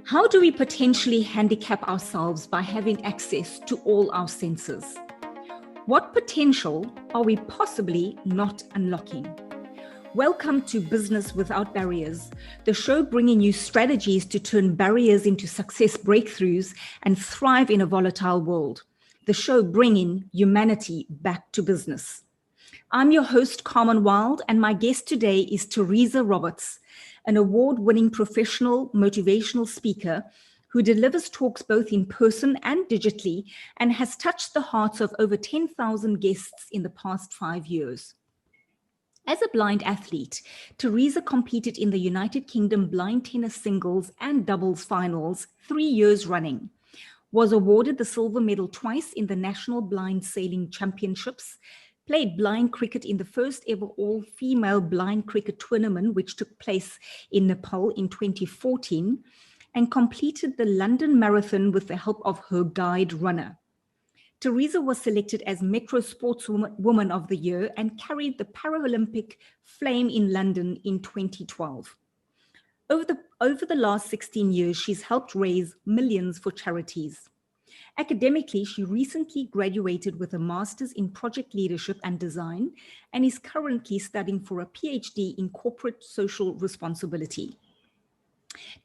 How do we potentially handicap ourselves by having access to all our senses? What potential are we possibly not unlocking? Welcome to Business Without Barriers, the show bringing you strategies to turn barriers into success breakthroughs and thrive in a volatile world. The show bringing humanity back to business. I'm your host, Carmen Wild, and my guest today is Theresa Robberts, an award-winning professional motivational speaker who delivers talks both in person and digitally and has touched the hearts of over 10,000 guests in the past 5 years. As a blind athlete, Theresa competed in the United Kingdom blind tennis singles and doubles finals 3 years running, was awarded the silver medal twice in the National Blind Sailing Championships, played blind cricket in the first ever all-female blind cricket tournament, which took place in Nepal in 2014, and completed the London Marathon with the help of her guide runner. Theresa was selected as Metro Sportswoman of the Year and carried the Paralympic flame in London in 2012. Over the last 16 years, she's helped raise millions for charities. Academically, she recently graduated with a master's in project leadership and design and is currently studying for a PhD in corporate social responsibility.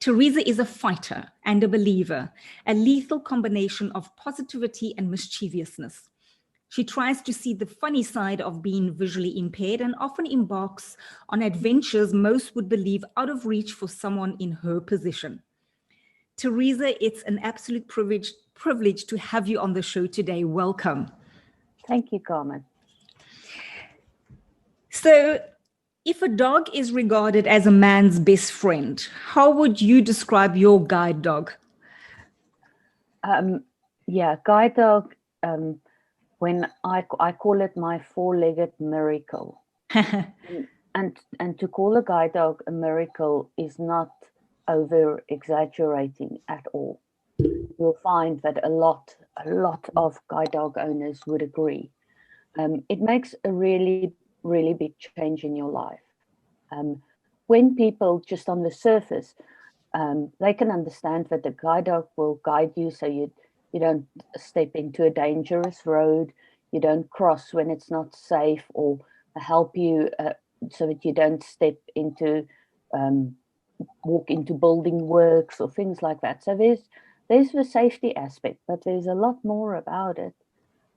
Theresa is a fighter and a believer, a lethal combination of positivity and mischievousness. She tries to see the funny side of being visually impaired and often embarks on adventures most would believe out of reach for someone in her position. Theresa, it's an absolute privilege to have you on the show today. Welcome. Thank you, Carmen. So, if a dog is regarded as a man's best friend, how would you describe your guide dog? Guide dog, when I call it my four-legged miracle. and to call a guide dog a miracle is not over exaggerating at all. You'll find that a lot of guide dog owners would agree. It makes a really, really big change in your life. When people just on the surface, they can understand that the guide dog will guide you so you don't step into a dangerous road, you don't cross when it's not safe, or help you so that you don't step into walk into building works or things like that. So there's the safety aspect, but there's a lot more about it.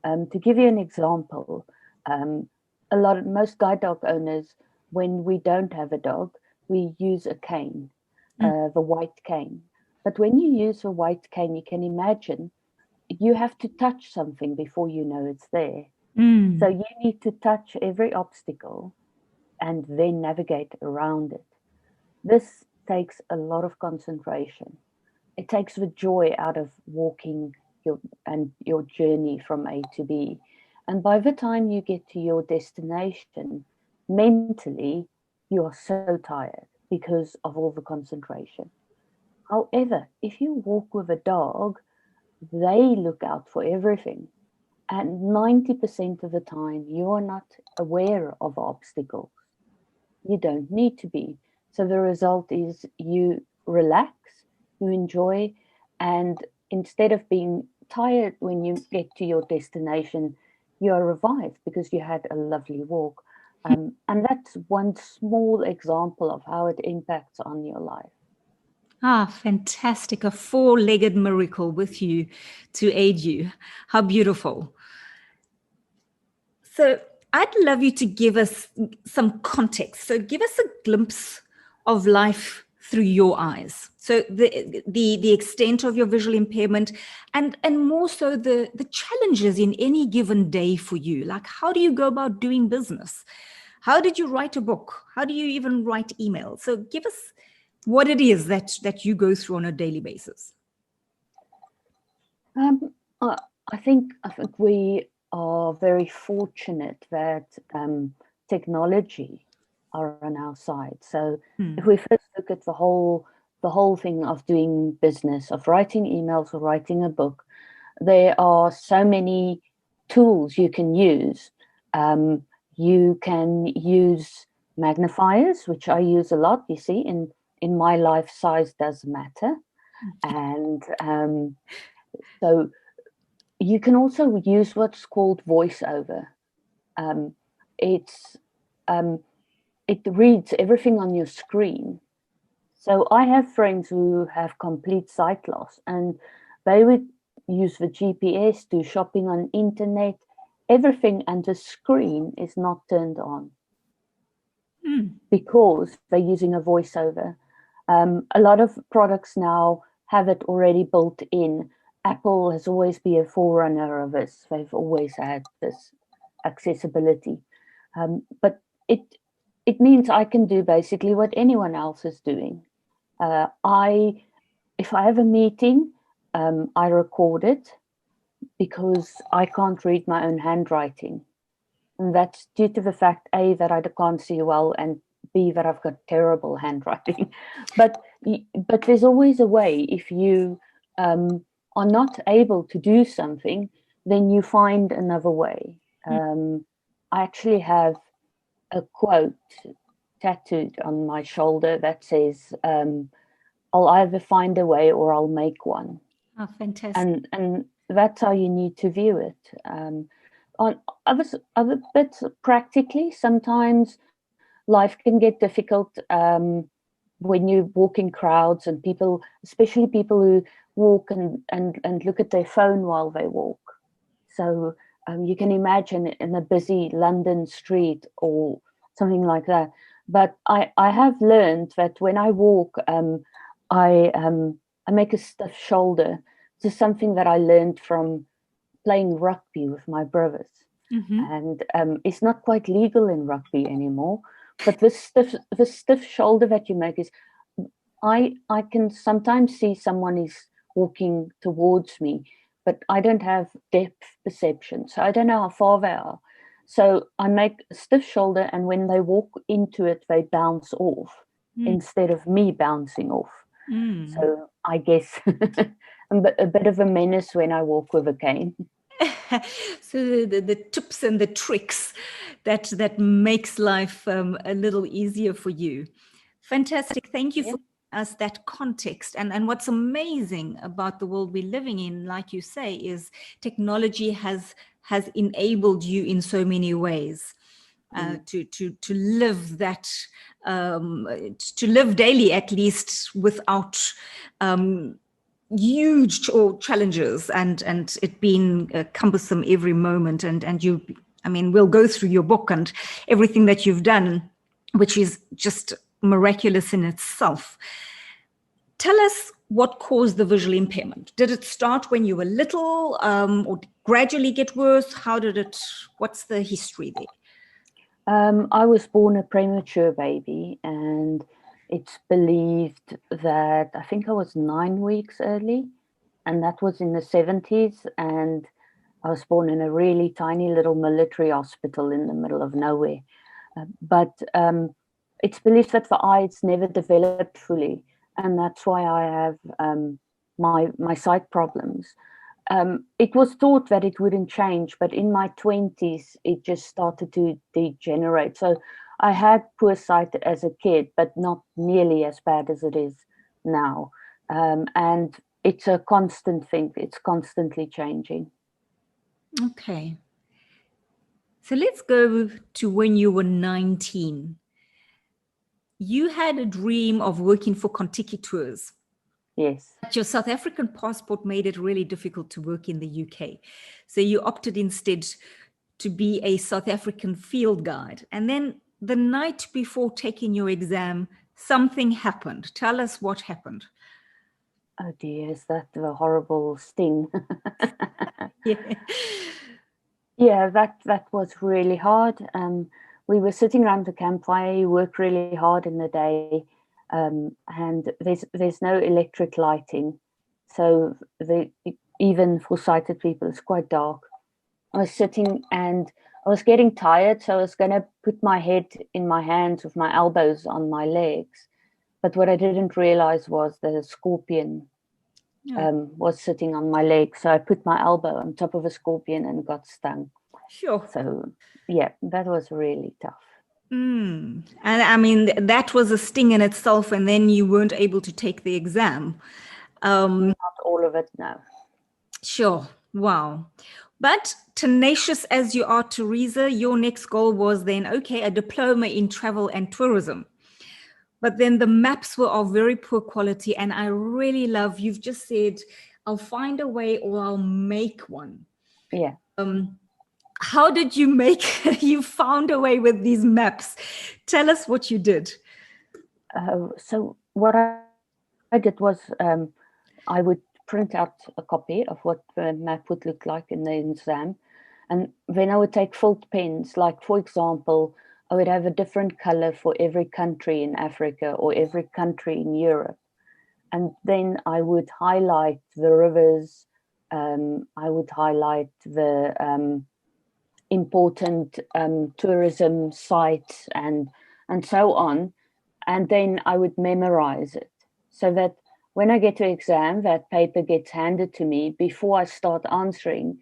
To give you an example, most guide dog owners, when we don't have a dog, we use a cane, the white cane. But when you use a white cane, you can imagine you have to touch something before you know it's there. So you need to touch every obstacle and then navigate around it. This takes a lot of concentration. It takes the joy out of walking your journey from A to B. And by the time you get to your destination, mentally, you are so tired because of all the concentration. However, if you walk with a dog, they look out for everything. And 90% of the time, you are not aware of obstacles. You don't need to be. So the result is you relax, you enjoy, and instead of being tired when you get to your destination, you are revived because you had a lovely walk. And that's one small example of how it impacts on your life. Ah, fantastic. A four-legged miracle with you to aid you. How beautiful. So I'd love you to give us some context. So give us a glimpse of life through your eyes. So the extent of your visual impairment and more so the challenges in any given day for you. Like, how do you go about doing business? How did you write a book? How do you even write emails? So give us what it is that you go through on a daily basis. I think we are very fortunate that technology are on our side. So if we first look at the whole thing of doing business, of writing emails or writing a book, there are so many tools you can use. You can use magnifiers, which I use a lot. You see, in my life, size does matter. And so you can also use what's called voiceover. It's it reads everything on your screen. So I have friends who have complete sight loss, and they would use the GPS, do shopping on internet, everything, and the screen is not turned on because they're using a voiceover. A lot of products now have it already built in. Apple has always been a forerunner of this. They've always had this accessibility. But it means I can do basically what anyone else is doing. If I have a meeting, I record it because I can't read my own handwriting. And that's due to the fact, A, that I can't see well, and B, that I've got terrible handwriting. But there's always a way. If you are not able to do something, then you find another way. I actually have a quote tattooed on my shoulder that says, I'll either find a way or I'll make one. Oh, fantastic. And that's how you need to view it. On other bits, practically, sometimes life can get difficult when you walk in crowds, and people, especially people who walk and look at their phone while they walk. So you can imagine in a busy London street or something like that. But I have learned that when I walk, I make a stiff shoulder. This is something that I learned from playing rugby with my brothers. And it's not quite legal in rugby anymore. But the stiff shoulder that you make is, I can sometimes see someone is walking towards me, but I don't have depth perception, so I don't know how far they are. So I make a stiff shoulder, and when they walk into it, they bounce off instead of me bouncing off. So I guess I'm a bit of a menace when I walk with a cane. So the tips and the tricks that makes life a little easier for you. Fantastic. Thank you for us that context. And what's amazing about the world we're living in, like you say, is technology has enabled you in so many ways to live that, to live daily, at least, without huge challenges and it being cumbersome every moment. And you, I mean, we'll go through your book and everything that you've done, which is just miraculous in itself. Tell us what caused the visual impairment. Did it start when you were little, or gradually get worse? How did it, what's the history there? I was born a premature baby, and it's believed that I think I was 9 weeks early, and that was in the 70s. And I was born in a really tiny little military hospital in the middle of nowhere. But it's believed that the eyes never developed fully, and that's why I have my sight problems. It was thought that it wouldn't change, but in my 20s, it just started to degenerate. So I had poor sight as a kid, but not nearly as bad as it is now. And it's a constant thing. It's constantly changing. Okay. So let's go to when you were 19. You had a dream of working for Contiki Tours. Yes. But your South African passport made it really difficult to work in the UK. So you opted instead to be a South African field guide. And then the night before taking your exam, something happened. Tell us what happened. Oh dear, is that the horrible sting? Yeah, that was really hard. We were sitting around the campfire, you work really hard in the day, and there's no electric lighting. So even for sighted people, it's quite dark. I was sitting and I was getting tired, so I was going to put my head in my hands with my elbows on my legs. But what I didn't realize was the scorpion was sitting on my leg. So I put my elbow on top of a scorpion and got stung. Sure. So, yeah, that was really tough. And I mean, that was a sting in itself, and then you weren't able to take the exam. Not all of it, no. Sure. Wow. But tenacious as you are, Theresa, your next goal was then, okay, a diploma in travel and tourism. But then the maps were of very poor quality. And I really love, you've just said, I'll find a way or I'll make one. Yeah. How did you make, you found a way with these maps? Tell us what you did. So what I did was I would print out a copy of what the map would look like in the exam. And then I would take felt pens, like, for example, I would have a different color for every country in Africa or every country in Europe. And then I would highlight the rivers, I would highlight the important tourism sites and so on. And then I would memorize it so that when I get to exam, that paper gets handed to me. Before I start answering,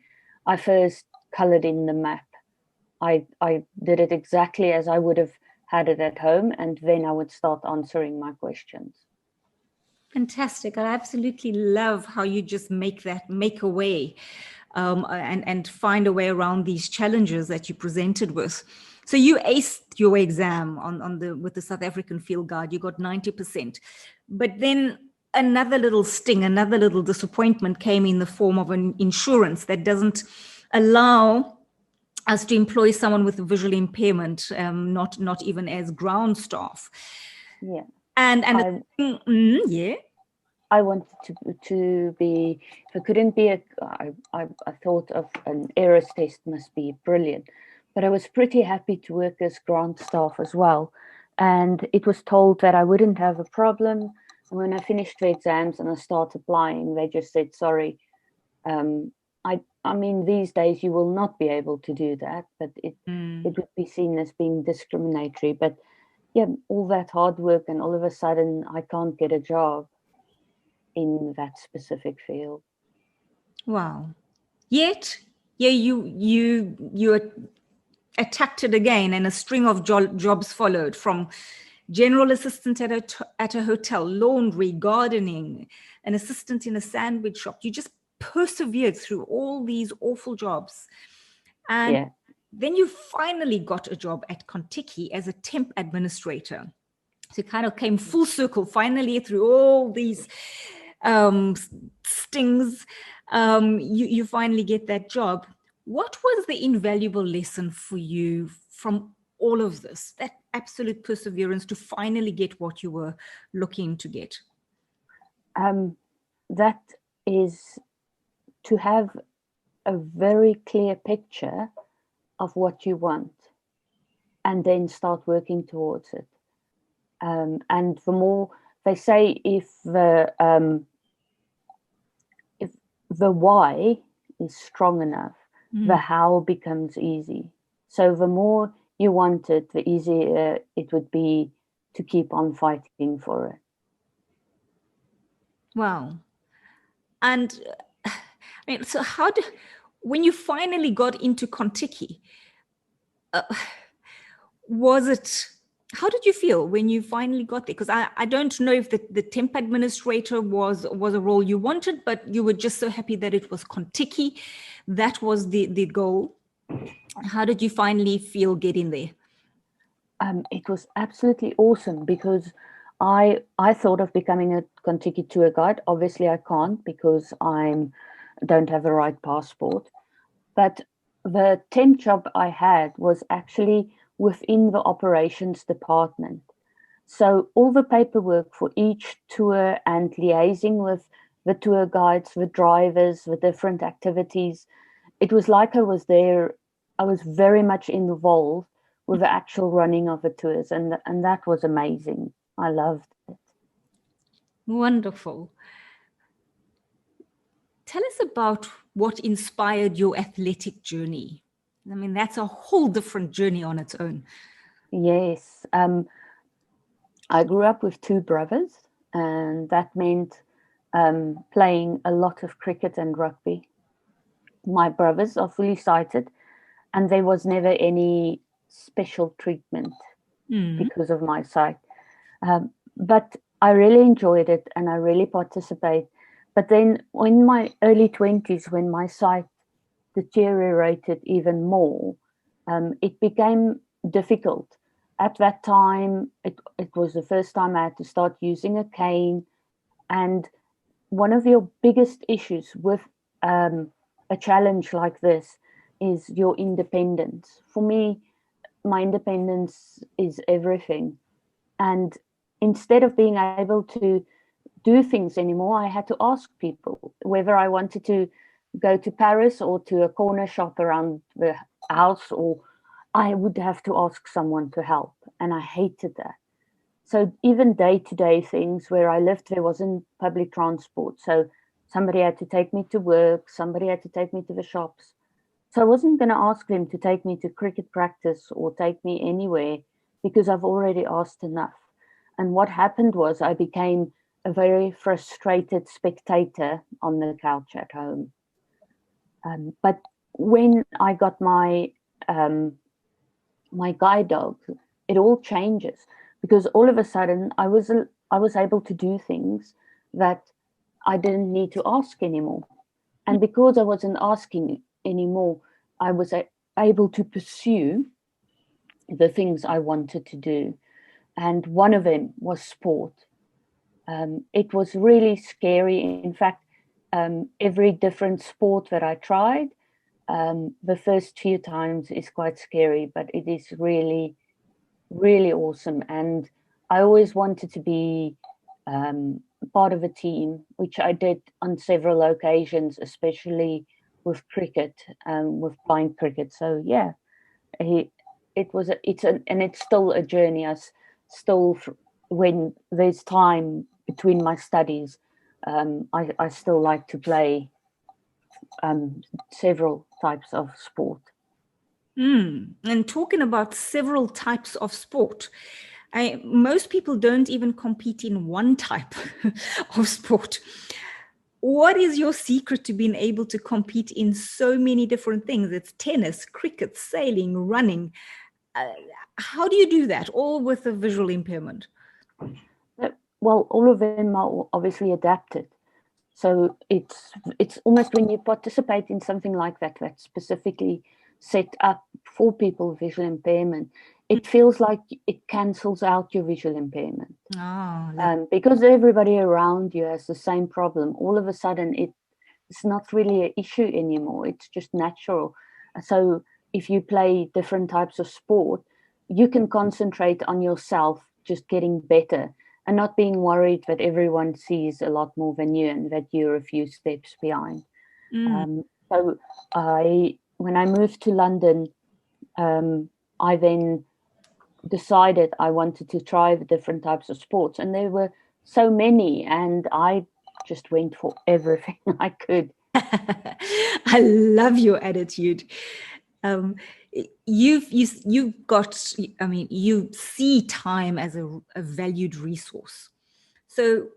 I first colored in the map. I did it exactly as I would have had it at home, and then I would start answering my questions. Fantastic. I absolutely love how you just make a way and find a way around these challenges that you presented with. So you aced your exam with the South African Field Guide. You got 90%. But then another little sting, another little disappointment came in the form of an insurance that doesn't allow us to employ someone with a visual impairment, not even as ground staff. Yeah. And yeah. I wanted to be, if I couldn't be I thought of an errors test must be brilliant, but I was pretty happy to work as grant staff as well. And it was told that I wouldn't have a problem. And when I finished the exams and I started applying, they just said, sorry, I mean, these days you will not be able to do that, but it would be seen as being discriminatory. But yeah, all that hard work and all of a sudden I can't get a job in that specific field. Wow. Yet, yeah, you attacked it again, and a string of jobs followed, from general assistant at a hotel, laundry, gardening, an assistant in a sandwich shop. You just persevered through all these awful jobs. And then you finally got a job at Contiki as a temp administrator. So it kind of came full circle finally through all these stings. You finally get that job. What was the invaluable lesson for you from all of this, that absolute perseverance to finally get what you were looking to get? That is to have a very clear picture of what you want and then start working towards it. And the more, they say, if the why is strong enough, the how becomes easy. So the more you want it, the easier it would be to keep on fighting for it. Wow. And I mean, so when you finally got into Contiki, how did you feel when you finally got there? Because I don't know if the temp administrator was a role you wanted, but you were just so happy that it was Contiki. That was the goal. How did you finally feel getting there? It was absolutely awesome, because I thought of becoming a Contiki tour guide. Obviously, I can't because I don't have the right passport. But the temp job I had was actually within the operations department. So all the paperwork for each tour and liaising with the tour guides, the drivers, the different activities, it was like I was there. I was very much involved with the actual running of the tours, and that was amazing. I loved it. Wonderful. Tell us about what inspired your athletic journey. I mean, that's a whole different journey on its own. Yes. I grew up with two brothers, and that meant playing a lot of cricket and rugby. My brothers are fully sighted, and there was never any special treatment because of my sight. But I really enjoyed it, and I really participate. But then in my early 20s, when my sight deteriorated even more, it became difficult. At that time, it was the first time I had to start using a cane. And one of your biggest issues with a challenge like this is your independence. For me, my independence is everything. And instead of being able to do things anymore, I had to ask people whether I wanted to go to Paris or to a corner shop around the house, or I would have to ask someone to help. And I hated that. So even day-to-day things where I lived, there wasn't public transport. So somebody had to take me to work, somebody had to take me to the shops. So I wasn't going to ask them to take me to cricket practice or take me anywhere because I've already asked enough. And what happened was I became a very frustrated spectator on the couch at home. But when I got my guide dog, it all changes, because all of a sudden I was able to do things that I didn't need to ask anymore. And because I wasn't asking anymore, I was able to pursue the things I wanted to do. And one of them was sport. It was really scary. In fact, every different sport that I tried, the first few times is quite scary, but it is really, really awesome. And I always wanted to be part of a team, which I did on several occasions, especially with cricket, with blind cricket. So yeah, it's still a journey. Still, when there's time between my studies, I still like to play several types of sport. And talking about several types of sport, most people don't even compete in one type of sport. What is your secret to being able to compete in so many different things? It's tennis, cricket, sailing, running. How do you do that, all with a visual impairment? Well, all of them are obviously adapted. So it's almost when you participate in something like that, that's specifically set up for people with visual impairment, it feels like it cancels out your visual impairment. Because everybody around you has the same problem. All of a sudden, it's not really an issue anymore. It's just natural. So if you play different types of sport, you can concentrate on yourself, just getting better, and not being worried that everyone sees a lot more than you and that you're a few steps behind. So when I moved to London, I then decided I wanted to try the different types of sports, and there were so many, and I just went for everything I could. I love your attitude. You've got, I mean, you see time as a valued resource. So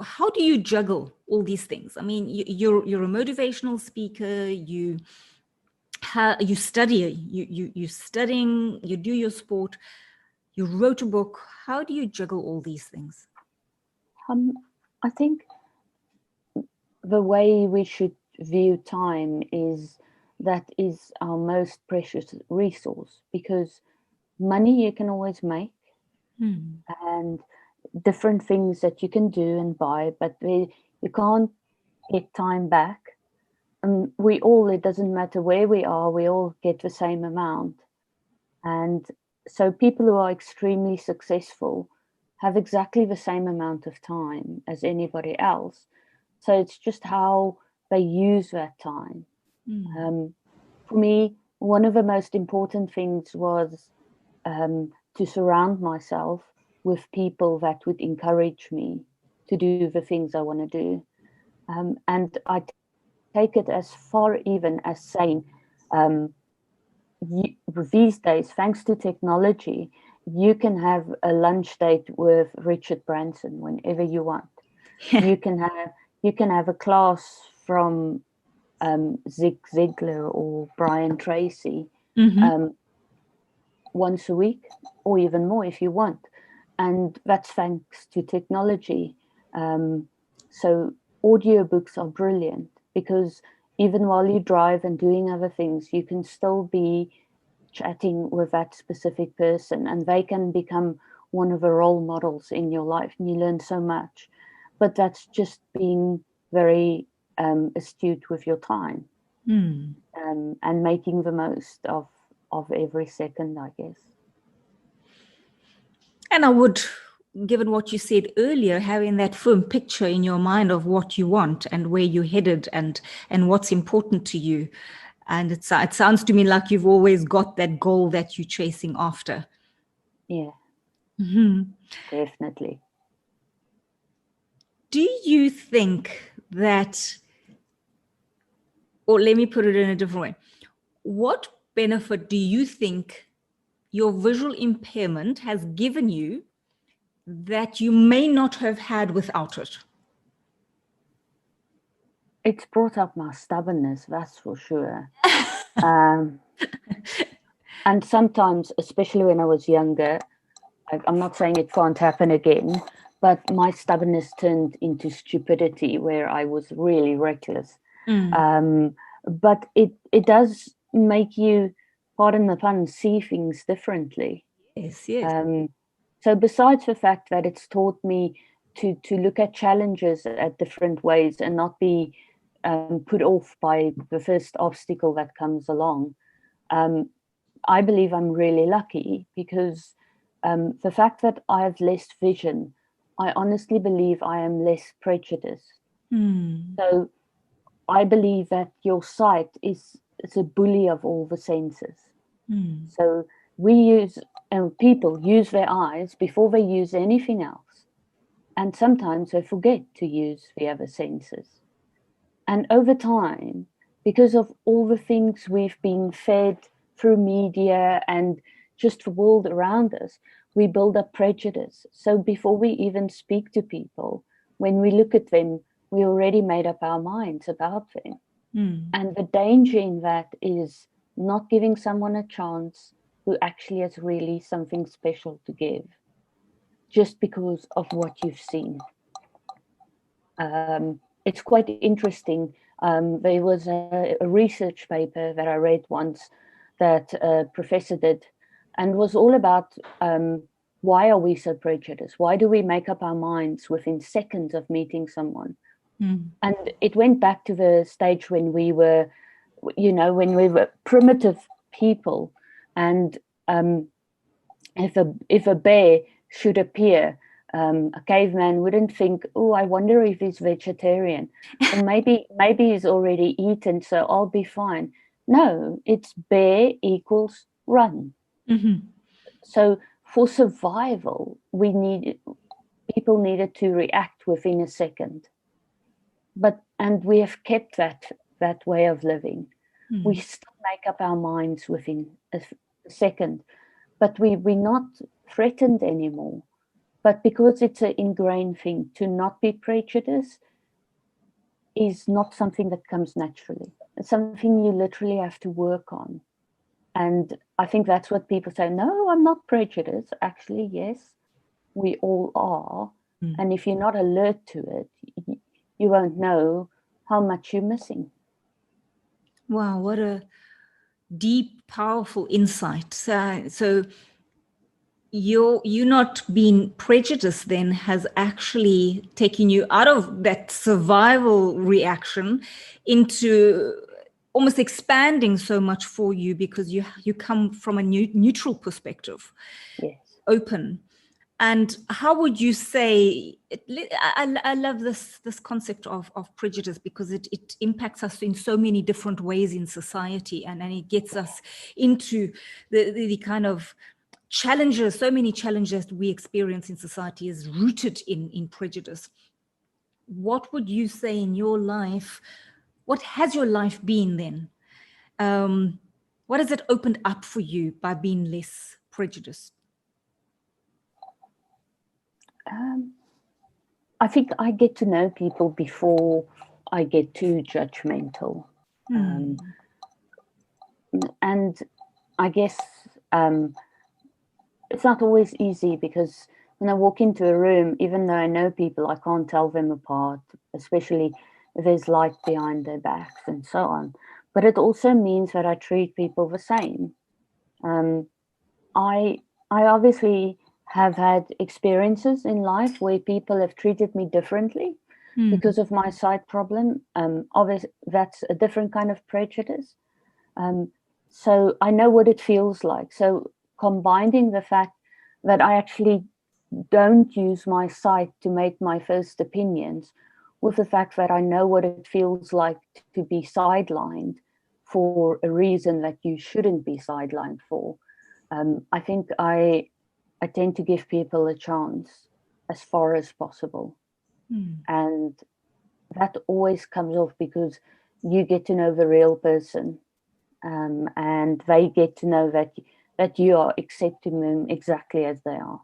how do you juggle all these things? I mean, you're a motivational speaker, you study, you're studying, you do your sport, you wrote a book. How do you juggle all these things? I think the way we should view time is that is our most precious resource, because money you can always make, and different things that you can do and buy, but you can't get time back. And it doesn't matter where we are, we all get the same amount. And so people who are extremely successful have exactly the same amount of time as anybody else. So it's just how they use that time. For me, one of the most important things was to surround myself with people that would encourage me to do the things I want to do. And I take it as far even as saying, these days, thanks to technology, you can have a lunch date with Richard Branson whenever you want. You can have a class from Zig Ziglar or Brian Tracy once a week, or even more if you want. And that's thanks to technology. So audiobooks are brilliant because even while you drive and doing other things, you can still be chatting with that specific person, and they can become one of the role models in your life, and you learn so much. But that's just being very astute with your time, and making the most of every second, I guess. And I would, given what you said earlier, having that firm picture in your mind of what you want and where you're headed and what's important to you. And it sounds to me like you've always got that goal that you're chasing after. Yeah, definitely. Do you think that, or let me put it in a different way, what benefit do you think your visual impairment has given you that you may not have had without it? It's brought up my stubbornness, that's for sure. And sometimes, especially when I was younger, I'm not saying it can't happen again, but my stubbornness turned into stupidity where I was really reckless. But it does make you, pardon the pun, see things differently. Yes. So besides the fact that it's taught me to look at challenges at different ways and not be put off by the first obstacle that comes along, I believe I'm really lucky because the fact that I have less vision, I honestly believe I am less prejudiced. So I believe that your sight is a bully of all the senses. So people use their eyes before they use anything else. And sometimes they forget to use the other senses. And over time, because of all the things we've been fed through media and just the world around us, we build up prejudice. So before we even speak to people, when we look at them, we already made up our minds about them. And the danger in that is not giving someone a chance who actually has really something special to give, just because of what you've seen. It's quite interesting. There was a research paper that I read once that a professor did, and was all about why are we so prejudiced? Why do we make up our minds within seconds of meeting someone? And it went back to the stage when we were, when we were primitive people, and if a bear should appear, a caveman wouldn't think, oh, I wonder if he's vegetarian, or maybe he's already eaten, so I'll be fine. No, it's bear equals run. So for survival, people needed to react within a second. And we have kept that way of living. We still make up our minds within a second, but we're not threatened anymore. But because it's an ingrained thing, to not be prejudiced is not something that comes naturally. It's something you literally have to work on. And I think that's what people say, no, I'm not prejudiced. Actually, yes, we all are. And if you're not alert to it, you won't know how much you're missing. Wow, what a deep, powerful insight. So you not being prejudiced then has actually taken you out of that survival reaction into almost expanding so much for you, because you come from a neutral perspective. Yes. Open. And how would you say, I love this concept of prejudice, because it impacts us in so many different ways in society, and it gets us into the kind of challenges, so many challenges we experience in society is rooted in prejudice. What would you say in your life, what has your life been then? What has it opened up for you by being less prejudiced? I think I get to know people before I get too judgmental. And I guess it's not always easy, because when I walk into a room, even though I know people, I can't tell them apart, especially if there's light behind their backs and so on. But it also means that I treat people the same. I obviously have had experiences in life where people have treated me differently because of my sight problem. Obviously, that's a different kind of prejudice. So I know what it feels like. So combining the fact that I actually don't use my sight to make my first opinions with the fact that I know what it feels like to be sidelined for a reason that you shouldn't be sidelined for. I think I tend to give people a chance as far as possible. And that always comes off because you get to know the real person, and they get to know that you are accepting them exactly as they are.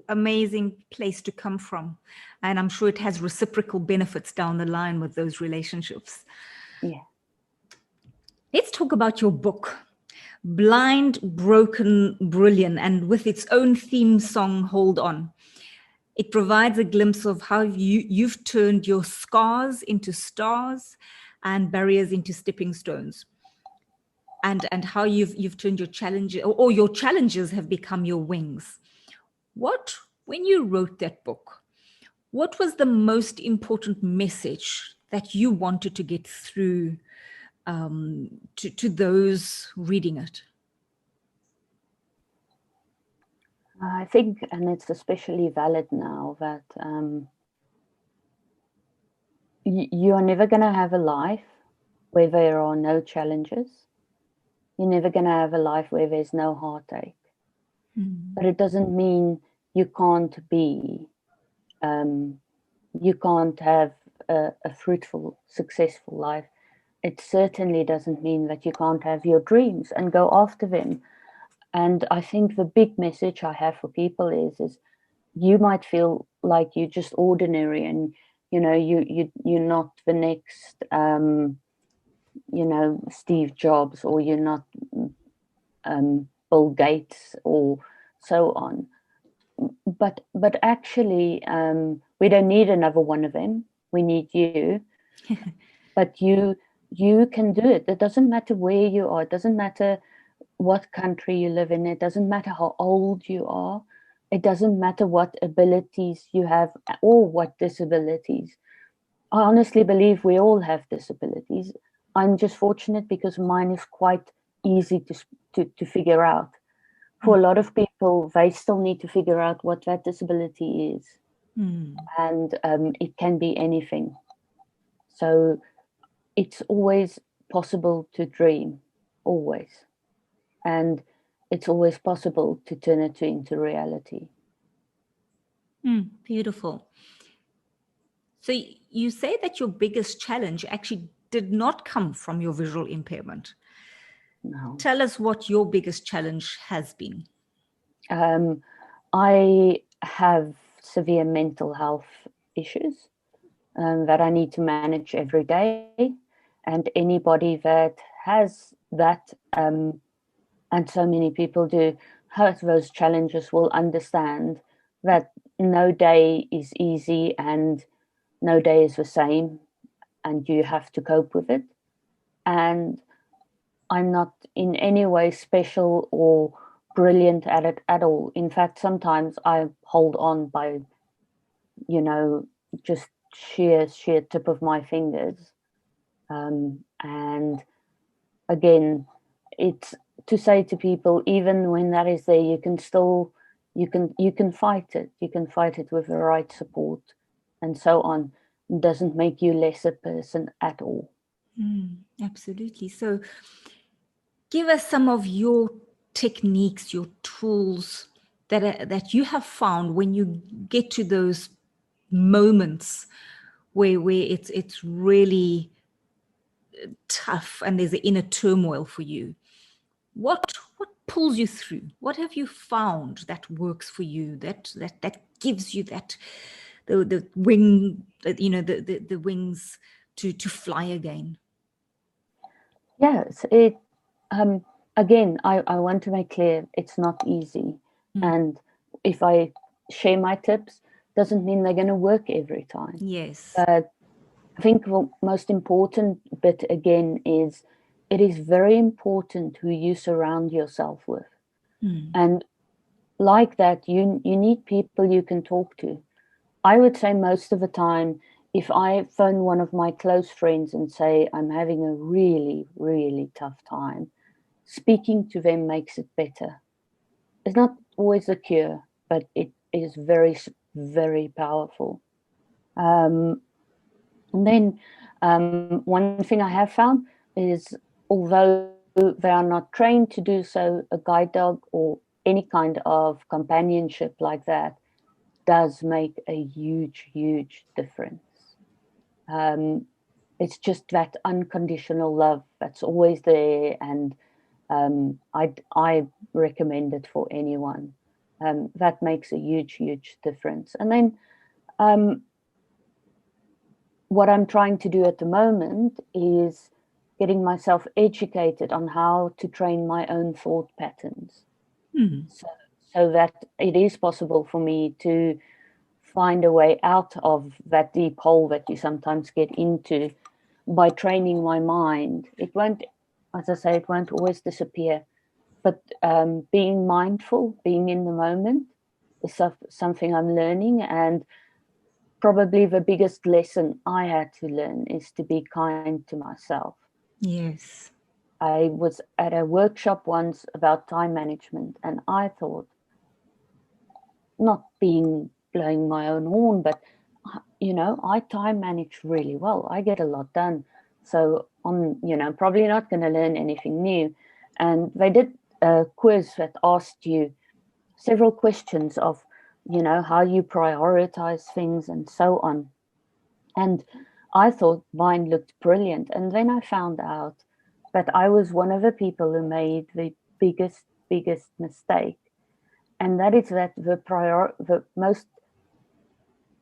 Amazing place to come from. And I'm sure it has reciprocal benefits down the line with those relationships. Yeah. Let's talk about your book, Blind, Broken, Brilliant, and with its own theme song, Hold On. It provides a glimpse of how you've turned your scars into stars and barriers into stepping stones. And how you've turned your challenges, or your challenges have become your wings. When you wrote that book, what was the most important message that you wanted to get through to those reading it? I think, and it's especially valid now, that you are never going to have a life where there are no challenges. You're never going to have a life where there's no heartache. But it doesn't mean you can't you can't have a fruitful, successful life. It certainly doesn't mean that you can't have your dreams and go after them. And I think the big message I have for people is you might feel like you're just ordinary, and you're not the next Steve Jobs, or you're not Bill Gates or so on. But actually, we don't need another one of them. We need you. But you can do it. It doesn't matter where you are. It doesn't matter what country you live in. It doesn't matter how old you are. It doesn't matter what abilities you have or what disabilities. I honestly believe we all have disabilities. I'm just fortunate because mine is quite easy to figure out. For a lot of people, they still need to figure out what that disability is. And it can be anything. So it's always possible to dream, always. And it's always possible to turn it into reality. Beautiful. So you say that your biggest challenge actually did not come from your visual impairment. No. Tell us what your biggest challenge has been. I have severe mental health issues that I need to manage every day. And anybody that has that, and so many people do have those challenges, will understand that no day is easy and no day is the same, and you have to cope with it. And I'm not in any way special or brilliant at it at all. In fact, sometimes I hold on by, just sheer tip of my fingers. And again, it's to say to people, even when that is there, you can still, you can fight it. You can fight it with the right support and so on. It doesn't make you less a person at all. Absolutely. So give us some of your techniques, your tools that you have found when you get to those moments where it's really tough and there's an inner turmoil for you. What pulls you through? What have you found that works for you, that gives you that the wing, the wings to fly again? Yes, again, I want to make clear it's not easy. And if I share my tips, doesn't mean they're going to work every time. Yes. But I think the most important bit again is it is very important who you surround yourself with. And like that, you need people you can talk to. I would say most of the time, if I phone one of my close friends and say I'm having a really, really tough time, speaking to them makes it better. It's not always a cure, but it is very, very powerful. And then one thing I have found is, although they are not trained to do so, a guide dog or any kind of companionship like that does make a huge, huge difference. It's just that unconditional love that's always there, and I recommend it for anyone. That makes a huge, huge difference. And then what I'm trying to do at the moment is getting myself educated on how to train my own thought patterns, so that it is possible for me to find a way out of that deep hole that you sometimes get into by training my mind. It won't, as I say, it won't always disappear, but being mindful, being in the moment is something I'm learning. And probably the biggest lesson I had to learn is to be kind to myself. Yes. I was at a workshop once about time management, and I thought, not blowing my own horn, but I time manage really well. I get a lot done. So I'm, probably not going to learn anything new. And they did a quiz that asked you several questions of, how you prioritize things and so on. And I thought mine looked brilliant. And then I found out that I was one of the people who made the biggest mistake. And that is that the most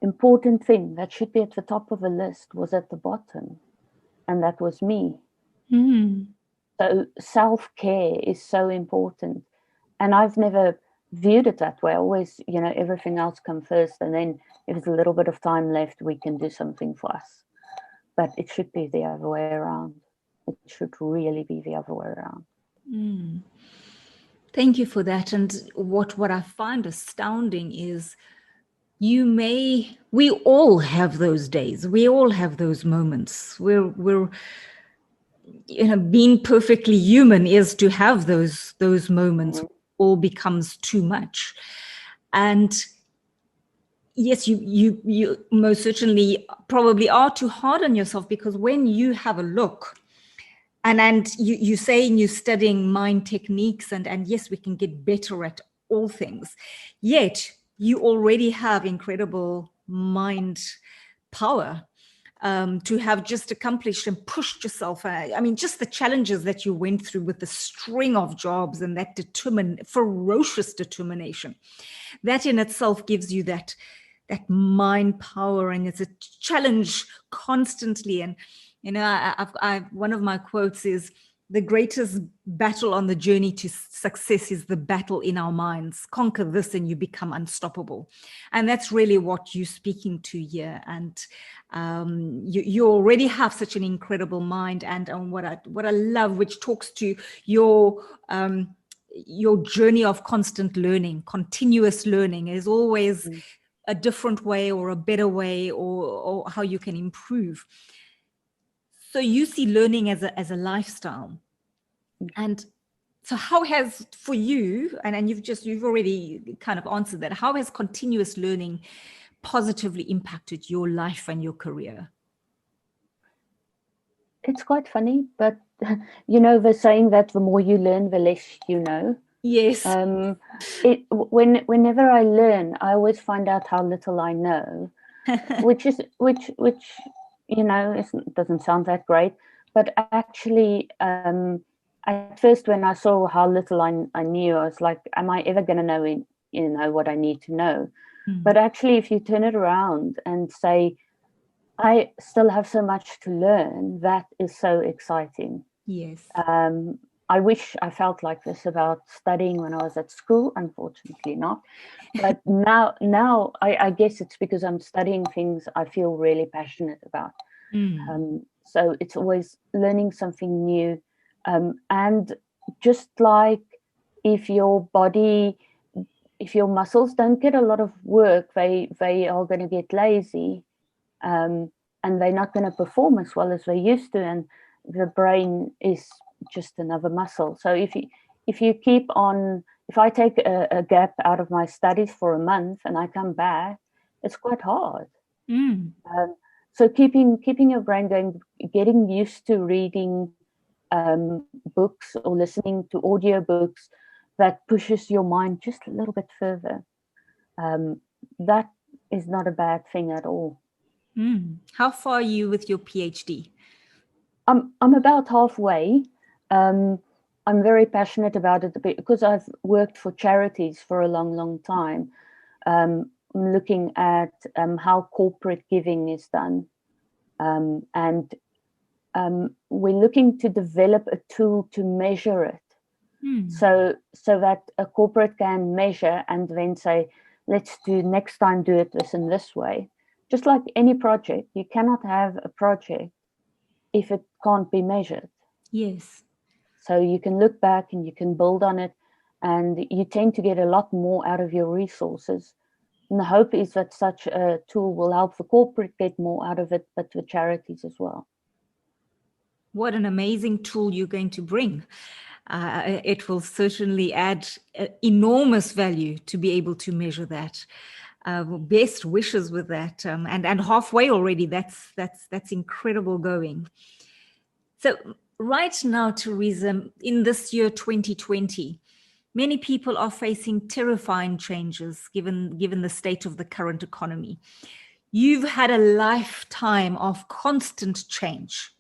important thing that should be at the top of the list was at the bottom, and that was me. So self-care is so important, and I've never viewed it that way. Always, everything else comes first, and then if there's a little bit of time left, we can do something for us. But it should be the other way around. It should really be the other way around. Thank you for that. And what I find astounding is we all have those days. We all have those moments. We're being perfectly human is to have those moments. All becomes too much. And yes, you most certainly probably are too hard on yourself, because when you have a look, and you saying you're studying mind techniques, and yes, we can get better at all things, yet you already have incredible mind power to have just accomplished and pushed yourself. I mean, just the challenges that you went through with the string of jobs and that ferocious determination, that in itself gives you that mind power, and it's a challenge constantly. And one of my quotes is, the greatest battle on the journey to success is the battle in our minds. Conquer this and you become unstoppable. And that's really what you're speaking to here. And you already have such an incredible mind. And what I love, which talks to your journey of constant learning, continuous learning, is always a different way or a better way, or how you can improve. So you see learning as a lifestyle. And so how has, for you, and you've already kind of answered that, how has continuous learning positively impacted your life and your career? It's quite funny, but the saying that the more you learn, the less you know. Yes. Whenever I learn, I always find out how little I know, which it doesn't sound that great, but actually, at first when I saw how little I knew, I was like, am I ever going to know what I need to know? But actually, if you turn it around and say, I still have so much to learn, that is so exciting. Yes. I wish I felt like this about studying when I was at school. Unfortunately not. But now I guess it's because I'm studying things I feel really passionate about. So it's always learning something new. And just like if your muscles don't get a lot of work, they are going to get lazy, and they're not going to perform as well as they used to. And the brain is just another muscle. So if you keep on, if I take a gap out of my studies for a month and I come back, it's quite hard. So keeping your brain going, getting used to reading books or listening to audiobooks that pushes your mind just a little bit further. That is not a bad thing at all. How far are you with your PhD? I'm about halfway. I'm very passionate about it because I've worked for charities for a long time. I'm looking at how corporate giving is done, and we're looking to develop a tool to measure it, so that a corporate can measure and then say, let's do next time, do it this and this way. Just like any project, you cannot have a project if it can't be measured. Yes. So you can look back and you can build on it, and you tend to get a lot more out of your resources. And the hope is that such a tool will help the corporate get more out of it, but the charities as well. What an amazing tool you're going to bring. It will certainly add enormous value to be able to measure that. Best wishes with that, and halfway already. That's incredible going. So right now, Theresa, in this year 2020, many people are facing terrifying changes given the state of the current economy. You've had a lifetime of constant change.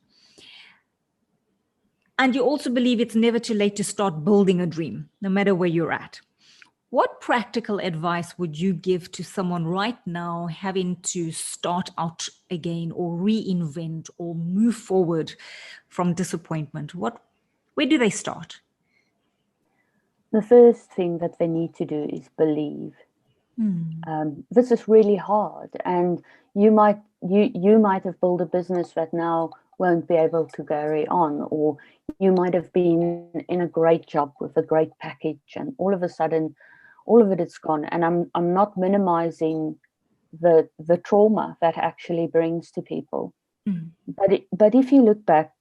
And you also believe it's never too late to start building a dream, no matter where you're at. What practical advice would you give to someone right now having to start out again or reinvent or move forward from disappointment? Where do they start? The first thing that they need to do is believe. This is really hard, and you might have built a business that now won't be able to carry on, or you might have been in a great job with a great package, and all of a sudden all of it is gone. And I'm not minimizing the trauma that actually brings to people, but if you look back,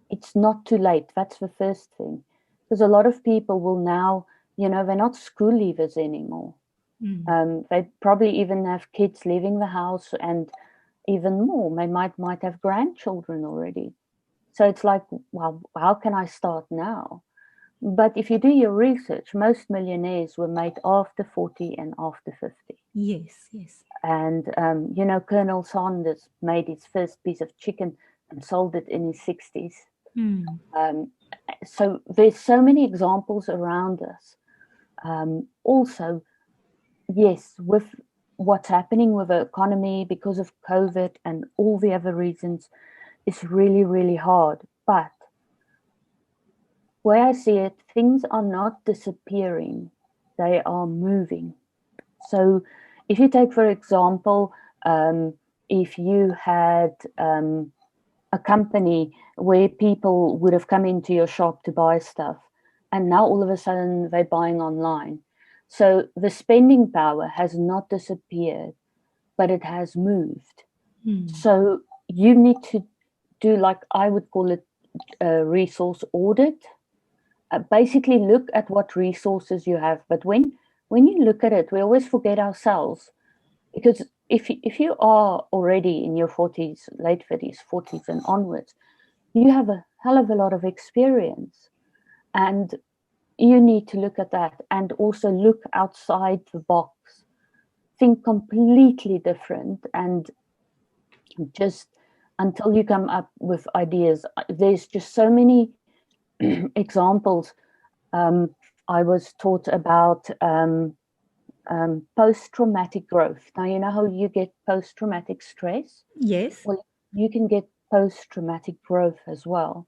it's not too late. That's the first thing, because a lot of people will now, they're not school leavers anymore. They probably even have kids leaving the house, and even more, they might have grandchildren already. So it's like, well, how can I start now? But if you do your research, most millionaires were made after 40 and after 50. Yes. And, Colonel Sanders made his first piece of chicken and sold it in his 60s. So there's so many examples around us. Also, yes, with what's happening with the economy because of COVID and all the other reasons, it's really, really hard. But where I see it, things are not disappearing, they are moving. So if you take, for example, if you had a company where people would have come into your shop to buy stuff, and now all of a sudden they're buying online. So the spending power has not disappeared, but it has moved. So you need to do, like I would call it, a resource audit. Basically look at what resources you have. But when you look at it, we always forget ourselves, because if you are already in your 40s, late 30s, 40s and onwards, you have a hell of a lot of experience, and you need to look at that and also look outside the box, think completely different, and just until you come up with ideas. There's just so many examples. I was taught about post-traumatic growth. Now, you know how you get post-traumatic stress? Yes. Well, you can get post-traumatic growth as well.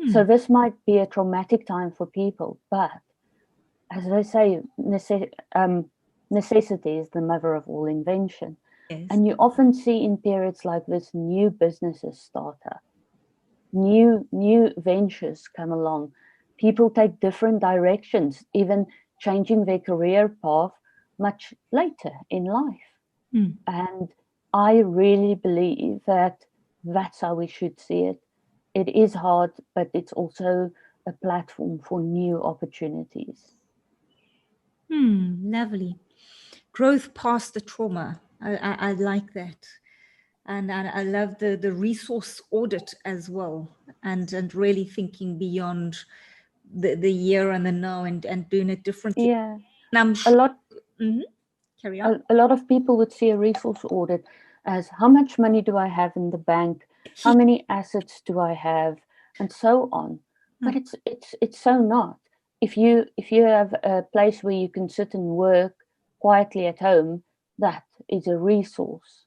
So this might be a traumatic time for people, but as they say, necessity is the mother of all invention. Yes. And you often see in periods like this, new businesses start up, new ventures come along. People take different directions, even changing their career path much later in life. And I really believe that that's how we should see it. It is hard, but it's also a platform for new opportunities. Lovely. Growth past the trauma. I like that. And I love the resource audit as well, and really thinking beyond the year and the now, and doing it differently. Yeah, And a lot. Carry on. A lot of people would see a resource audit as how much money do I have in the bank, how many assets do I have, and so on. But it's so not. If you have a place where you can sit and work quietly at home, that is a resource.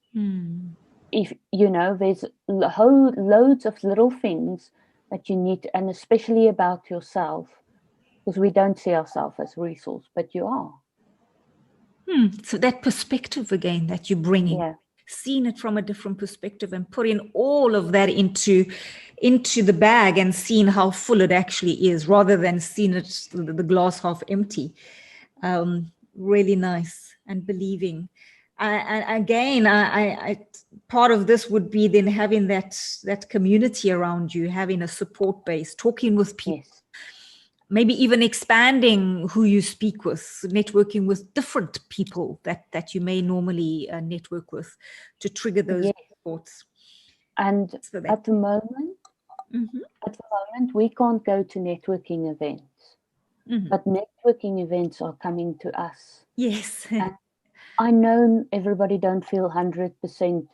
If you know, there's loads of little things that you need, and especially about yourself, because we don't see ourselves as a resource, but you are. So that perspective again that you're bringing, seeing it from a different perspective and putting all of that into the bag and seeing how full it actually is, rather than seeing it the glass half empty. Really nice. And believing. And again, I part of this would be then having that community around you, having a support base, talking with people. Yes. Maybe even expanding who you speak with, networking with different people that you may normally network with, to trigger those thoughts. And at the moment, we can't go to networking events, but networking events are coming to us. Yes. And I know everybody don't feel 100%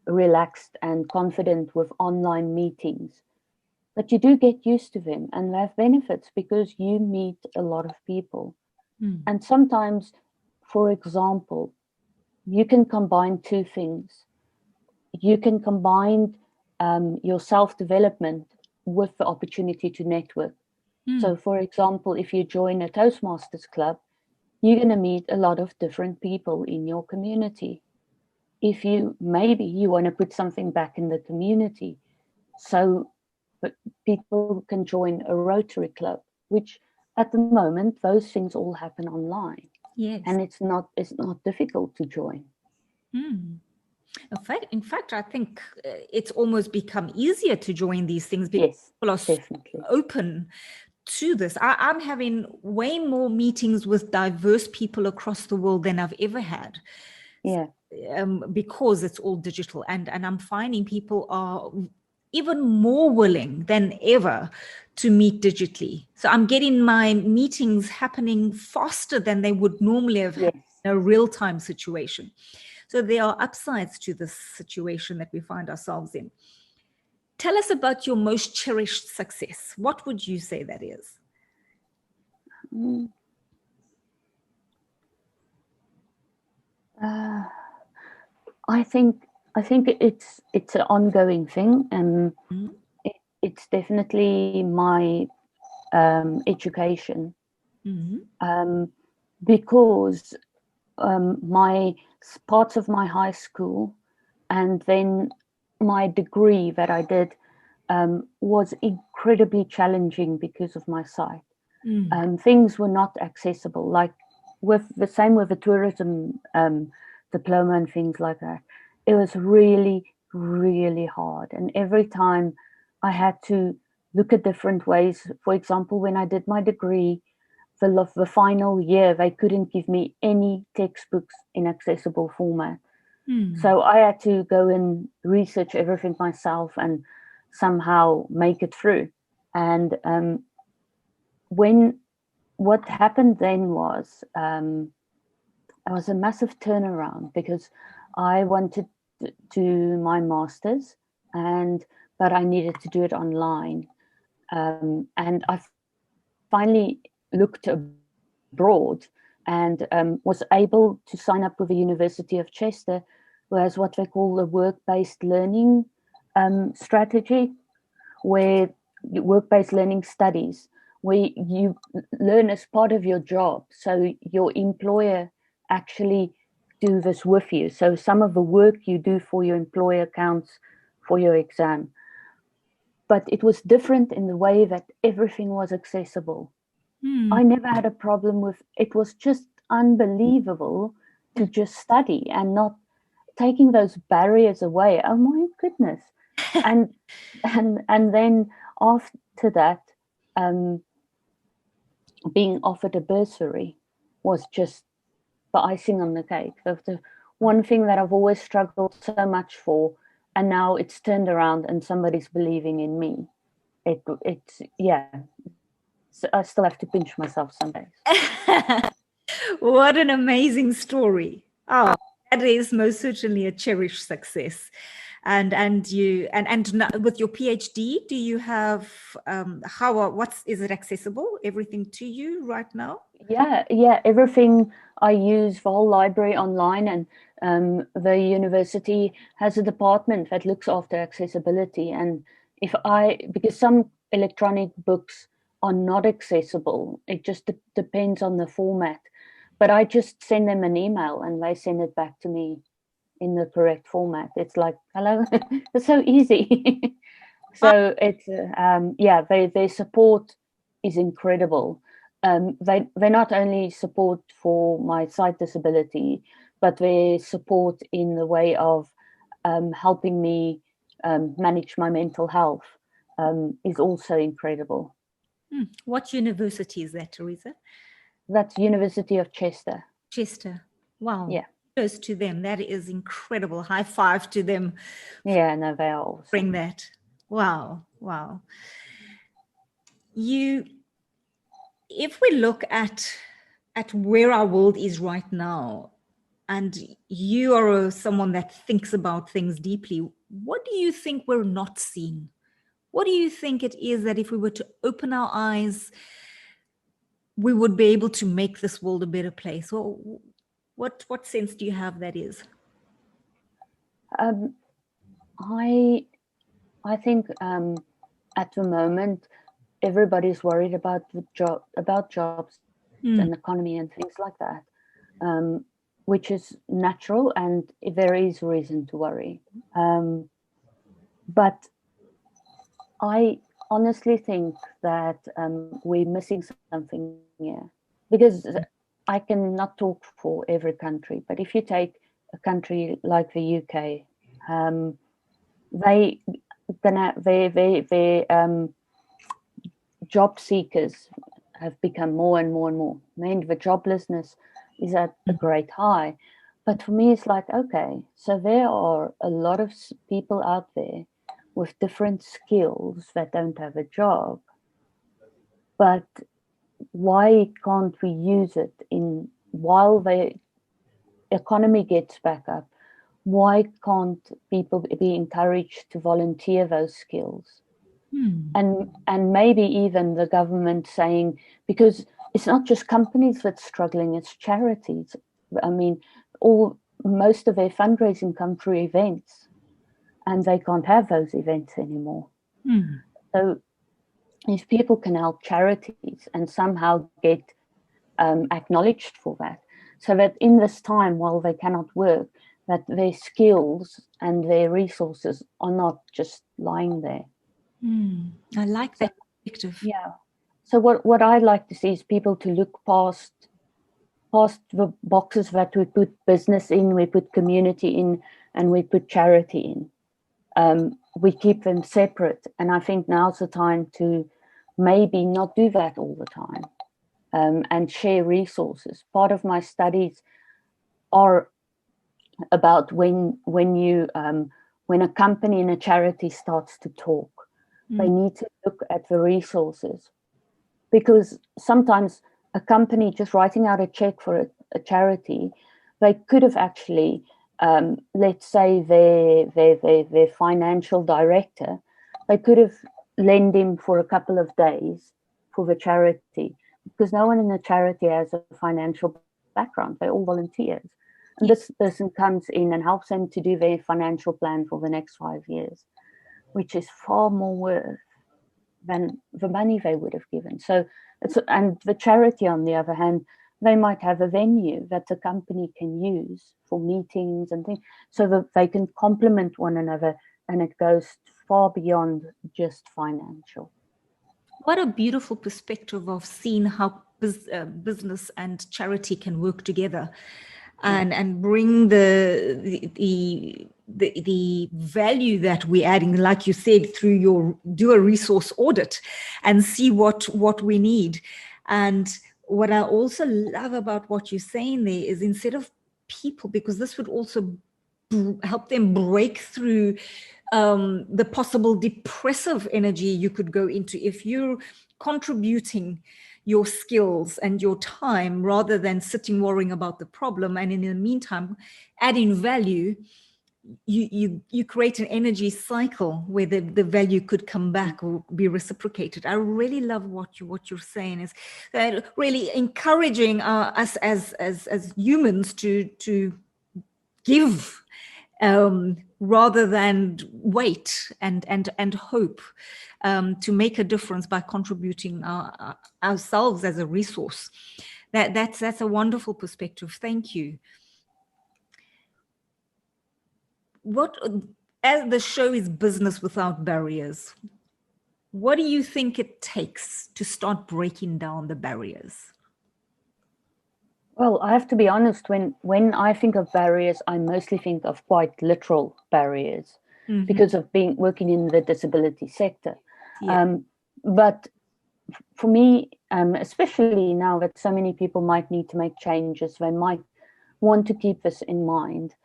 relaxed and confident with online meetings. But you do get used to them, and they have benefits because you meet a lot of people. And sometimes, for example, you can combine two things. You can combine your self-development with the opportunity to network. So, for example, if you join a Toastmasters club, you're going to meet a lot of different people in your community. If maybe you want to put something back in the community, so but people can join a Rotary Club, which at the moment those things all happen online. Yes. And it's not difficult to join. In fact, I think it's almost become easier to join these things because people are definitely open to this. I'm having way more meetings with diverse people across the world than I've ever had. Yeah. Because it's all digital, and I'm finding people are even more willing than ever to meet digitally. So I'm getting my meetings happening faster than they would normally have had in a real-time situation. So there are upsides to this situation that we find ourselves in. Tell us about your most cherished success. What would you say that is? I think it's an ongoing thing, and it's definitely my education, because my parts of my high school and then my degree that I did was incredibly challenging because of my sight. Things were not accessible, like with the tourism diploma and things like that. It was really, really hard. And every time I had to look at different ways. For example, when I did my degree, the final year, they couldn't give me any textbooks in accessible format. So I had to go and research everything myself and somehow make it through. And what happened then was it was a massive turnaround, because I wanted to do my master's, but I needed to do it online. And I finally looked abroad and was able to sign up with the University of Chester, who has what they call a work-based learning strategy. where work-based learning studies, where you learn as part of your job. So your employer actually do this with you. So some of the work you do for your employer counts for your exam. But it was different in the way that everything was accessible. I never had a problem with it. Was just unbelievable to just study and not taking those barriers away. Oh my goodness. And then after that, being offered a bursary was just the icing on the cake. The one thing that I've always struggled so much for, and now it's turned around and somebody's believing in me. It's yeah. So I still have to pinch myself some days. What an amazing story. Oh, that is most certainly a cherished success. And with your PhD, do you have is it accessible, everything to you right now? Yeah, everything. I use the whole library online, and the university has a department that looks after accessibility. And because some electronic books are not accessible, it just depends on the format. But I just send them an email and they send it back to me in the correct format. It's like, hello, it's so easy. So it's their support is incredible. They not only support for my sight disability, but their support in the way of helping me manage my mental health is also incredible. What university is that, Theresa? That's University of Chester. Chester. Wow. Yeah. Close to them. That is incredible. High five to them. Yeah, no, they are awesome. Bring that. Wow. If we look at where our world is right now, and you are someone that thinks about things deeply, what do you think we're not seeing? What do you think it is that if we were to open our eyes, we would be able to make this world a better place? Or what sense do you have that is? I think at the moment everybody's worried about jobs and economy and things like that, which is natural, and there is reason to worry. But I honestly think that we're missing something here, because I cannot talk for every country, but if you take a country like the UK, their job seekers have become more and more and more. I mean, the joblessness is at a great high. But for me, it's like, okay, so there are a lot of people out there with different skills that don't have a job. But why can't we use it while the economy gets back up? Why can't people be encouraged to volunteer those skills? And maybe even the government saying, because it's not just companies that's struggling, it's charities. I mean, most of their fundraising come through events, and they can't have those events anymore. So if people can help charities and somehow get acknowledged for that, so that in this time while they cannot work, that their skills and their resources are not just lying there. I like that perspective. Yeah. So what I'd like to see is people to look past the boxes that we put business in, we put community in, and we put charity in. We keep them separate. And I think now's the time to maybe not do that all the time, and share resources. Part of my studies are about when a company and a charity starts to talk, they need to look at the resources, because sometimes a company just writing out a check for a charity, they could have actually, let's say their financial director, they could have lent him for a couple of days for the charity, because no one in the charity has a financial background. They're all volunteers. And this person comes in and helps them to do their financial plan for the next 5 years, which is far more worth than the money they would have given. So and the charity, on the other hand, they might have a venue that the company can use for meetings and things, so that they can complement one another, and it goes far beyond just financial. What a beautiful perspective of seeing how business and charity can work together, and bring the value that we're adding, like you said, through do a resource audit and see what we need. And what I also love about what you're saying there is, instead of people, because this would also help them break through the possible depressive energy you could go into if you're contributing your skills and your time rather than sitting worrying about the problem, and in the meantime adding value. You create an energy cycle where the value could come back or be reciprocated. I really love what you're saying, is really encouraging us as humans to give, rather than wait and hope, to make a difference by contributing ourselves as a resource. That's a wonderful perspective. Thank you. As the show is Business Without Barriers, what do you think it takes to start breaking down the barriers? Well, I have to be honest, when I think of barriers, I mostly think of quite literal barriers, because of working in the disability sector. Yeah. But for me, especially now that so many people might need to make changes, they might want to keep this in mind.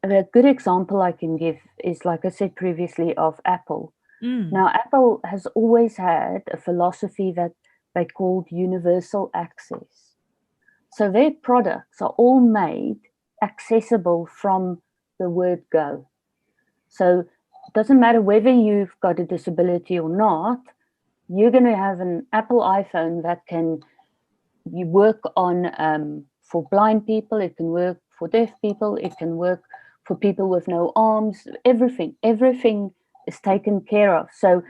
A good example I can give is, like I said previously, of Apple. Now, Apple has always had a philosophy that they called universal access. So their products are all made accessible from the word go. So it doesn't matter whether you've got a disability or not, you're going to have an Apple iPhone that you work on for blind people, it can work for deaf people, it can work for people with no arms, everything is taken care of. So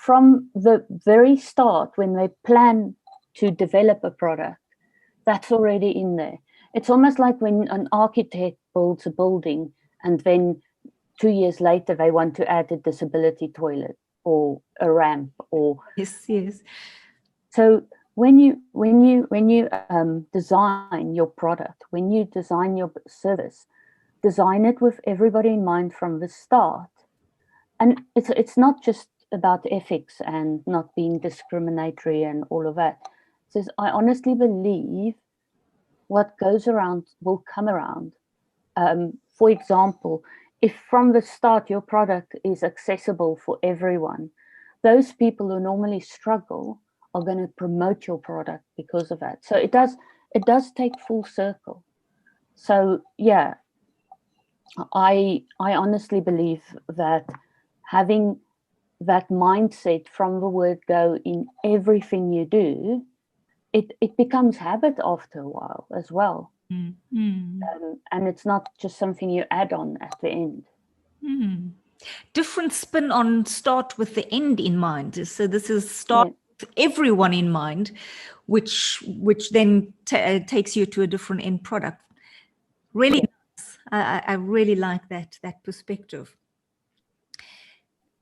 from the very start, when they plan to develop a product, that's already in there. It's almost like when an architect builds a building and then 2 years later they want to add a disability toilet or a ramp or yes. So when you design your product, when you design your service, design it with everybody in mind from the start. And it's not just about ethics and not being discriminatory and all of that. It says, I honestly believe what goes around will come around. For example, if from the start your product is accessible for everyone, those people who normally struggle are going to promote your product because of that. So it does take full circle. So yeah, I honestly believe that having that mindset from the word go in everything you do, it becomes habit after a while as well. And it's not just something you add on at the end. Different spin on start with the end in mind. So this is start with everyone in mind, which then takes you to a different end product. Really nice. I really like that perspective.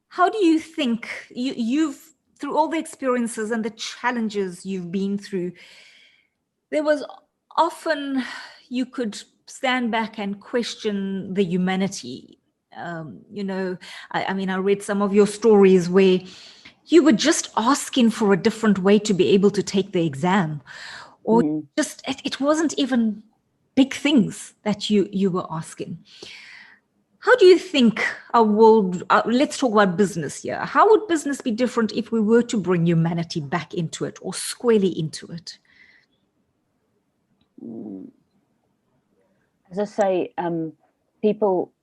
How do you think you've, through all the experiences and the challenges you've been through, there was often you could stand back and question the humanity. I mean, I read some of your stories where you were just asking for a different way to be able to take the exam, or just it wasn't even big things that you were asking. How do you think our world, let's talk about business here. How would business be different if we were to bring humanity back into it or squarely into it? As I say, people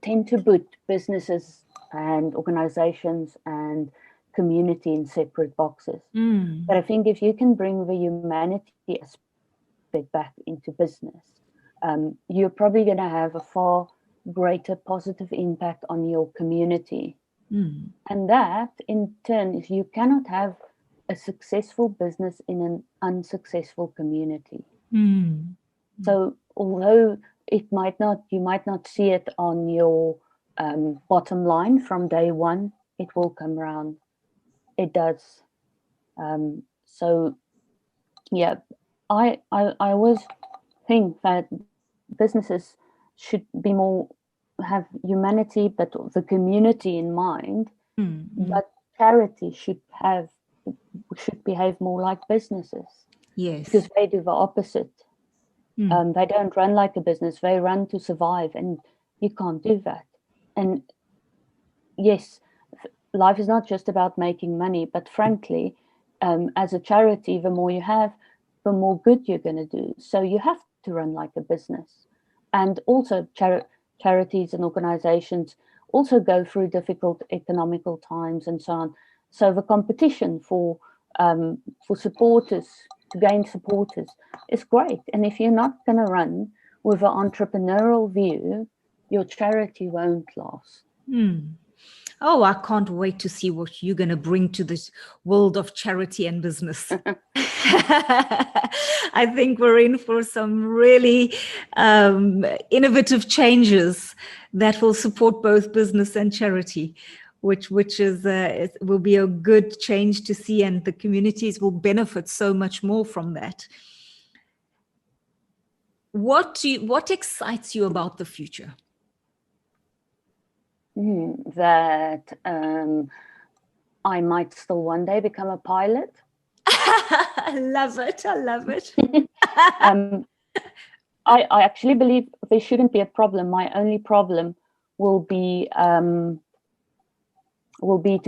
tend to put businesses and organizations and community in separate boxes. But I think if you can bring the humanity aspect back into business, you're probably going to have a far greater positive impact on your community And that, in turn, is you cannot have a successful business in an unsuccessful community. So although you might not see it on your bottom line from day one, it will come around. It does. So yeah, I always think that businesses should be more have humanity, but the community in mind. But charity should behave more like businesses. Yes. Because they do the opposite. They don't run like a business, they run to survive, and you can't do that. And yes, life is not just about making money, but frankly, as a charity, the more you have, the more good you're going to do. So you have to run like a business. And also charities and organizations also go through difficult economical times and so on. So the competition for supporters, to gain supporters, is great. And if you're not going to run with an entrepreneurial view, your charity won't last. Oh, I can't wait to see what you're going to bring to this world of charity and business. I think we're in for some really innovative changes that will support both business and charity, which will be a good change to see, and the communities will benefit so much more from that. What excites you about the future? That I might still one day become a pilot. I love it. I actually believe there shouldn't be a problem. My only problem will be to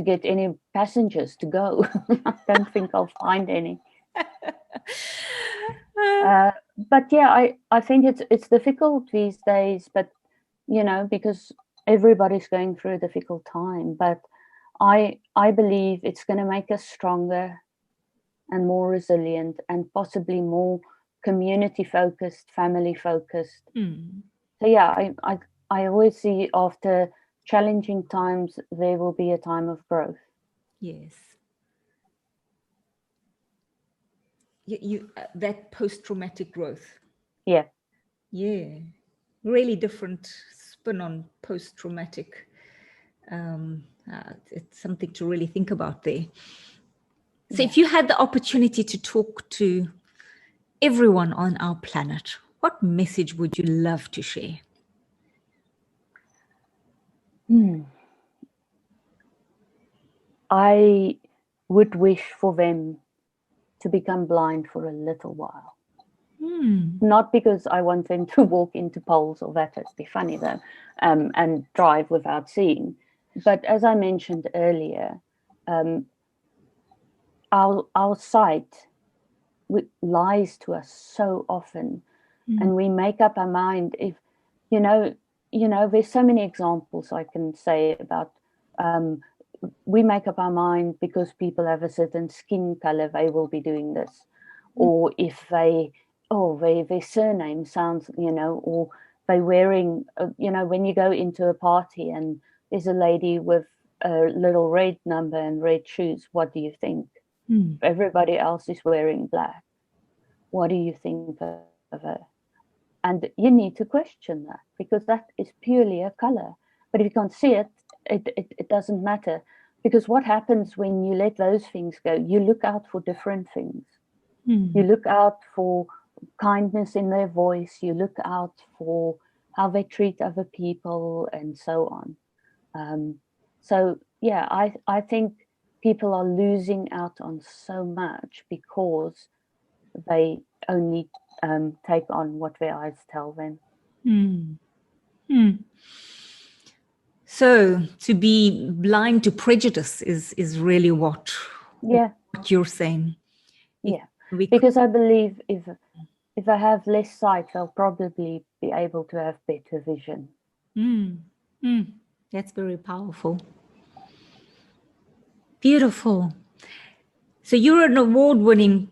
get any passengers to go. I don't think I'll find any. But yeah, I think it's difficult these days, but because everybody's going through a difficult time. But I believe it's going to make us stronger and more resilient, and possibly more community focused, family focused. So yeah, I always see after challenging times there will be a time of growth. Yes. You that post-traumatic growth. Yeah. Really different spin on post-traumatic. It's something to really think about there. So if you had the opportunity to talk to everyone on our planet, what message would you love to share? I would wish for them to become blind for a little while. Not because I want them to walk into poles, or that would be funny though, and drive without seeing. But as I mentioned earlier, our sight lies to us so often, and we make up our mind. If there's so many examples I can say about. We make up our mind because people have a certain skin color, they will be doing this, or if their surname sounds, or they're wearing, when you go into a party and there's a lady with a little red number and red shoes, what do you think? Everybody else is wearing black. What do you think of her? And you need to question that, because that is purely a color. But if you can't see it, it doesn't matter. Because what happens when you let those things go? You look out for different things. You look out for kindness in their voice. You look out for how they treat other people, and so on. So yeah, I think people are losing out on so much because they only take on what their eyes tell them. So to be blind to prejudice is really what you're saying. Yeah, because I believe if I have less sight, I'll probably be able to have better vision. That's very powerful. Beautiful. So you're an award-winning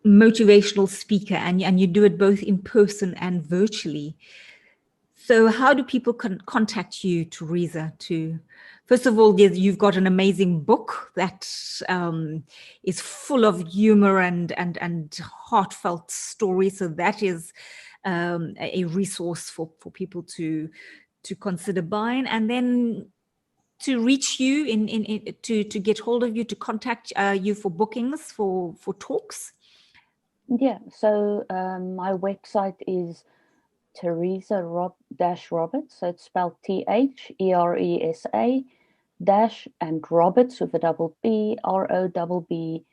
motivational speaker, and you do it both in person and virtually. So how do people contact you, Theresa? First of all, you've got an amazing book that is full of humor and heartfelt stories. So that is a resource for people to consider buying, and then to reach you to get hold of you, to contact you for bookings for talks. Yeah, so my website is Theresa Robberts, so it's spelled THERESA dash and Roberts with a double B, ROBBERTS.com.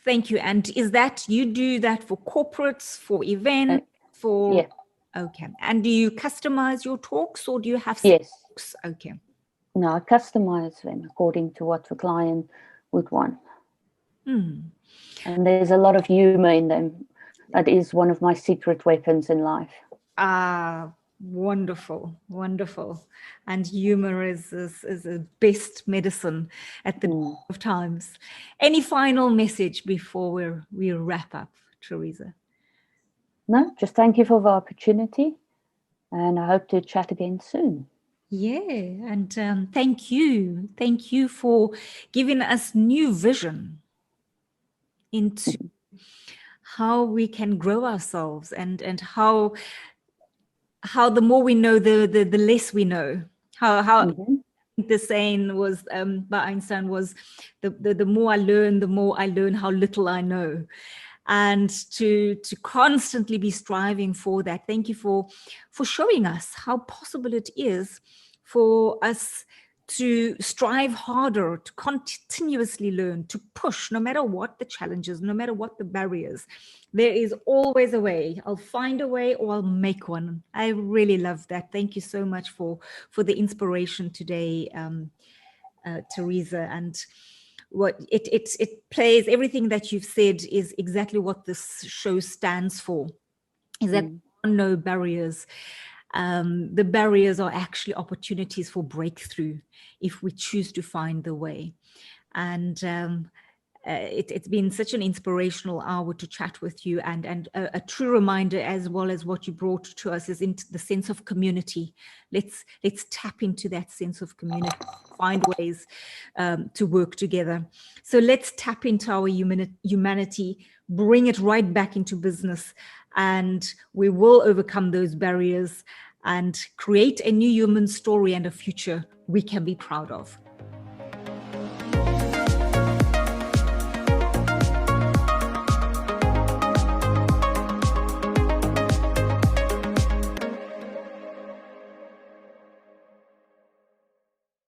Thank you. And is that, you do that for corporates, for events, for? Yeah. Okay. And do you customize your talks, or do you have Yes. talks? Okay. No, I customize them according to what the client would want. And there's a lot of humor in them. That is one of my secret weapons in life. Wonderful, wonderful. And humor is a best medicine at the of times. Any final message before we wrap up, Theresa? No, just thank you for the opportunity, and I hope to chat again soon. Yeah, and thank you for giving us new vision into how we can grow ourselves, and how the more we know, the less we know. How the saying was by Einstein was, the more I learn how little I know. And to constantly be striving for that. Thank you for showing us how possible it is for us to strive harder, to continuously learn, to push, no matter what the challenges, no matter what the barriers. There is always a way. I'll find a way, or I'll make one. I really love that. Thank you so much for the inspiration today, Theresa. And what it plays, everything that you've said is exactly what this show stands for, is that there are no barriers. The barriers are actually opportunities for breakthrough if we choose to find the way. And it's been such an inspirational hour to chat with you, and a true reminder, as well as what you brought to us, is into the sense of community. Let's tap into that sense of community, find ways to work together. So let's tap into our humanity, bring it right back into business, and we will overcome those barriers and create a new human story and a future we can be proud of.